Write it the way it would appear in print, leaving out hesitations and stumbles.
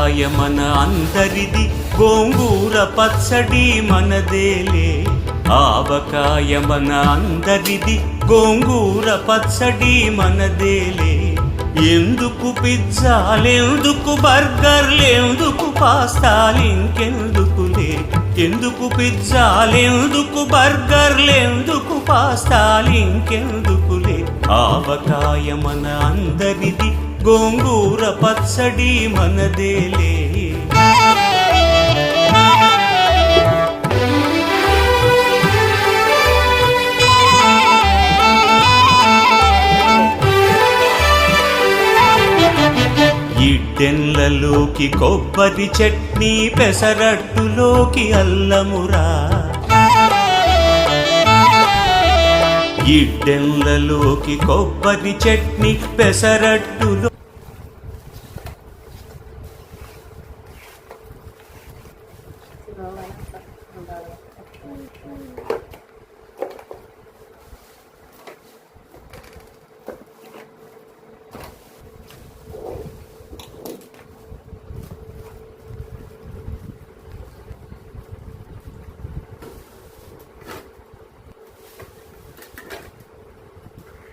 ఆవకాయ మన అందరిది, గోంగూర పచ్చడి మనదేలే. ఆవకాయ మన అందరిది, గోంగూర పచ్చడి మనదేలే. ఎందుకు పిజ్జాలెందుకు బర్గర్లెందుకు పాస్తాలింకెందుకులే. ఎందుకు పిజ్జాలెందుకు బర్గర్లెందుకు పాస్తాలింకెందుకులే. ఆవకాయ మన అందరిది, గోంగూర పచ్చడి మనదేలే. ఇడ్డెన్లలోకి కొబ్బరి చట్నీ, పెసరట్టులోకి అల్లమురా. ఇడ్డెన్లలోకి కొబ్బరి చట్నీ, పెసరట్టులో